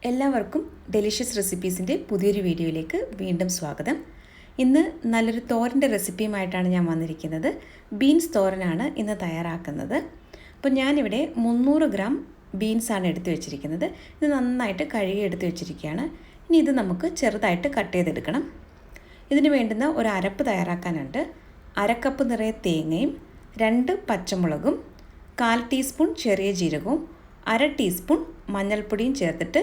എല്ലാവർക്കും ഡെലിഷ്യസ് റെസിപ്പീസിൻ്റെ പുതിയൊരു വീഡിയോയിലേക്ക് വീണ്ടും സ്വാഗതം. ഇന്ന് നല്ലൊരു തോരൻ്റെ റെസിപ്പിയുമായിട്ടാണ് ഞാൻ വന്നിരിക്കുന്നത്. ബീൻസ് തോരനാണ് ഇന്ന് തയ്യാറാക്കുന്നത്. അപ്പോൾ ഞാനിവിടെ 300 ഗ്രാം ബീൻസാണ് എടുത്തു വെച്ചിരിക്കുന്നത്. ഇത് നന്നായിട്ട് കഴുകി എടുത്തു വെച്ചിരിക്കുകയാണ്. ഇനി ഇത് നമുക്ക് ചെറുതായിട്ട് കട്ട് ചെയ്തെടുക്കണം. ഇതിന് വേണ്ടുന്ന ഒരു അരപ്പ് തയ്യാറാക്കാനുണ്ട്. 1/2 കപ്പ് നിറയെ തേങ്ങയും 2 പച്ചമുളകും 1/4 ടീസ്പൂൺ ചെറിയ ജീരകവും 1/2 ടീസ്പൂൺ മഞ്ഞൾപ്പൊടിയും ചേർത്തിട്ട്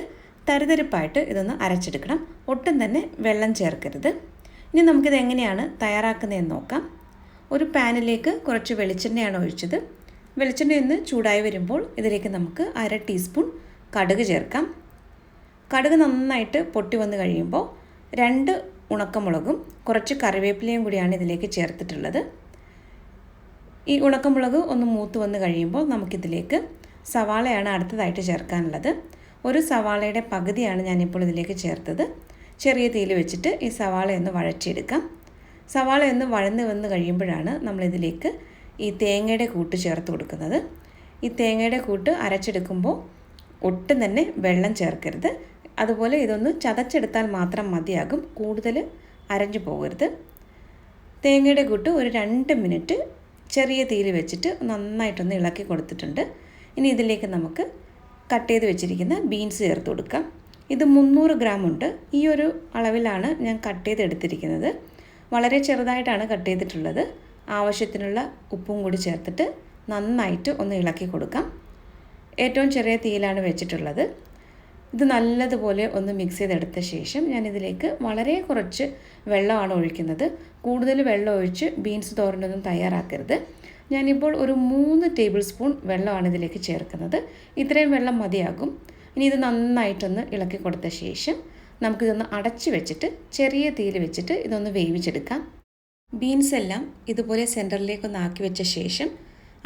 തരിതരിപ്പായിട്ട് ഇതൊന്ന് അരച്ചെടുക്കണം. ഒട്ടും തന്നെ വെള്ളം ചേർക്കരുത്. ഇനി നമുക്കിത് എങ്ങനെയാണ് തയ്യാറാക്കുന്നതെന്ന് നോക്കാം. ഒരു പാനിലേക്ക് കുറച്ച് വെളിച്ചെണ്ണയാണ് ഒഴിച്ചത്. വെളിച്ചെണ്ണ ഒന്ന് ചൂടായി വരുമ്പോൾ ഇതിലേക്ക് നമുക്ക് 1/2 ടീസ്പൂൺ കടുക് ചേർക്കാം. കടുക് നന്നായിട്ട് പൊട്ടി വന്ന് കഴിയുമ്പോൾ 2 ഉണക്കമുളകും കുറച്ച് കറിവേപ്പിലയും കൂടിയാണ് ഇതിലേക്ക് ചേർത്തിട്ടുള്ളത്. ഈ ഉണക്കമുളക് ഒന്ന് മൂത്ത് വന്ന് കഴിയുമ്പോൾ നമുക്കിതിലേക്ക് സവാളയാണ് അടുത്തതായിട്ട് ചേർക്കാനുള്ളത്. ഒരു സവാളയുടെ പകുതിയാണ് ഞാനിപ്പോൾ ഇതിലേക്ക് ചേർത്തത്. ചെറിയ തീയിൽ വെച്ചിട്ട് ഈ സവാളയൊന്ന് വഴറ്റിയെടുക്കാം. സവാളയൊന്ന് വഴന്ന് വന്ന് കഴിയുമ്പോഴാണ് നമ്മളിതിലേക്ക് ഈ തേങ്ങയുടെ കൂട്ട് ചേർത്ത് കൊടുക്കുന്നത്. ഈ തേങ്ങയുടെ കൂട്ട് അരച്ചെടുക്കുമ്പോൾ ഒട്ടും തന്നെ വെള്ളം ചേർക്കരുത്. അതുപോലെ ഇതൊന്ന് ചതച്ചെടുത്താൽ മാത്രം മതിയാകും, കൂടുതൽ അരഞ്ഞു പോകരുത്. തേങ്ങയുടെ കൂട്ട് ഒരു 2 മിനിറ്റ് ചെറിയ തീയിൽ വെച്ചിട്ട് നന്നായിട്ടൊന്ന് ഇളക്കി കൊടുത്തിട്ടുണ്ട്. ഇനി ഇതിലേക്ക് നമുക്ക് കട്ട് ചെയ്ത് വെച്ചിരിക്കുന്ന ബീൻസ് ചേർത്ത് കൊടുക്കാം. ഇത് 300 ഗ്രാം ഉണ്ട്. ഈ ഒരു അളവിലാണ് ഞാൻ കട്ട് ചെയ്തെടുത്തിരിക്കുന്നത്. വളരെ ചെറുതായിട്ടാണ് കട്ട് ചെയ്തിട്ടുള്ളത്. ആവശ്യത്തിനുള്ള ഉപ്പും കൂടി ചേർത്തിട്ട് നന്നായിട്ട് ഒന്ന് ഇളക്കി കൊടുക്കാം. ഏറ്റവും ചെറിയ തീയിലാണ് വെച്ചിട്ടുള്ളത്. ഇത് നല്ലതുപോലെ ഒന്ന് മിക്സ് ചെയ്തെടുത്ത ശേഷം ഞാനിതിലേക്ക് വളരെ കുറച്ച് വെള്ളമാണ് ഒഴിക്കുന്നത്. കൂടുതൽ വെള്ളം ഒഴിച്ച് ബീൻസ് തോരനൊന്നും തയ്യാറാക്കരുത്. ഞാനിപ്പോൾ ഒരു 3 ടേബിൾ സ്പൂൺ വെള്ളമാണ് ഇതിലേക്ക് ചേർക്കുന്നത്. ഇത്രയും വെള്ളം മതിയാകും. ഇനി ഇത് നന്നായിട്ടൊന്ന് ഇളക്കി കൊടുത്ത ശേഷം നമുക്കിതൊന്ന് അടച്ചു വെച്ചിട്ട് ചെറിയ തീയിൽ വെച്ചിട്ട് ഇതൊന്ന് വേവിച്ചെടുക്കാം. ബീൻസ് എല്ലാം ഇതുപോലെ സെൻറ്ററിലേക്കൊന്ന് ആക്കി വെച്ച ശേഷം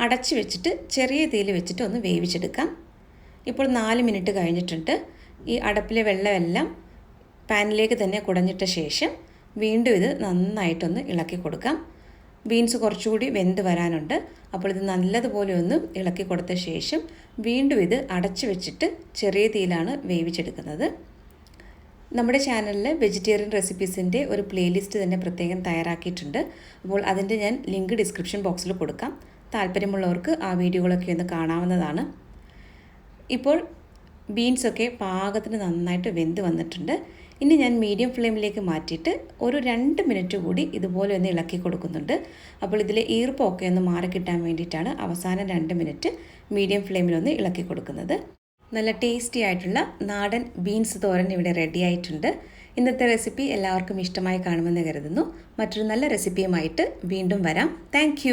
അടച്ചു വെച്ചിട്ട് ചെറിയ തീയിൽ വെച്ചിട്ട് ഒന്ന് വേവിച്ചെടുക്കാം. ഇപ്പോൾ 4 മിനിറ്റ് കഴിഞ്ഞിട്ടുണ്ട്. ഈ അടപ്പിലെ വെള്ളമെല്ലാം പാനിലേക്ക് തന്നെ കുടഞ്ഞിട്ട ശേഷം വീണ്ടും ഇത് നന്നായിട്ടൊന്ന് ഇളക്കി കൊടുക്കാം. ബീൻസ് കുറച്ചുകൂടി വെന്ത് വരാനുണ്ട്. അപ്പോൾ ഇത് നല്ലതുപോലെ ഒന്ന് ഇളക്കി കൊടുത്ത ശേഷം വീണ്ടും ഇത് അടച്ചു വെച്ചിട്ട് ചെറിയ തീയിലാണ് വേവിച്ചെടുക്കുന്നത്. നമ്മുടെ ചാനലിൽ വെജിറ്റേറിയൻ റെസിപ്പീസിൻ്റെ ഒരു പ്ലേലിസ്റ്റ് തന്നെ പ്രത്യേകം തയ്യാറാക്കിയിട്ടുണ്ട്. അപ്പോൾ അതിൻ്റെ ഞാൻ ലിങ്ക് ഡിസ്ക്രിപ്ഷൻ ബോക്സിൽ കൊടുക്കാം. താല്പര്യമുള്ളവർക്ക് ആ വീഡിയോകളൊക്കെ ഒന്ന് കാണാവുന്നതാണ്. ഇപ്പോൾ ബീൻസൊക്കെ പാകത്തിന് നന്നായിട്ട് വെന്ത് വന്നിട്ടുണ്ട്. ഇനി ഞാൻ മീഡിയം ഫ്ലെയിമിലേക്ക് മാറ്റിയിട്ട് ഒരു 2 മിനിറ്റ് കൂടി ഇതുപോലെ ഒന്ന് ഇളക്കി കൊടുക്കുന്നുണ്ട്. അപ്പോൾ ഇതിലെ ഈർപ്പമൊക്കെ ഒന്ന് മാറിക്കിട്ടാൻ വേണ്ടിയിട്ടാണ് അവസാനം 2 മിനിറ്റ് മീഡിയം ഫ്ലെയിമിലൊന്ന് ഇളക്കി കൊടുക്കുന്നത്. നല്ല ടേസ്റ്റി ആയിട്ടുള്ള നാടൻ ബീൻസ് തോരൻ ഇവിടെ റെഡി ആയിട്ടുണ്ട്. ഇന്നത്തെ റെസിപ്പി എല്ലാവർക്കും ഇഷ്ടമായി കാണുമെന്ന് കരുതുന്നു. മറ്റൊരു നല്ല റെസിപ്പിയുമായിട്ട് വീണ്ടും വരാം. താങ്ക്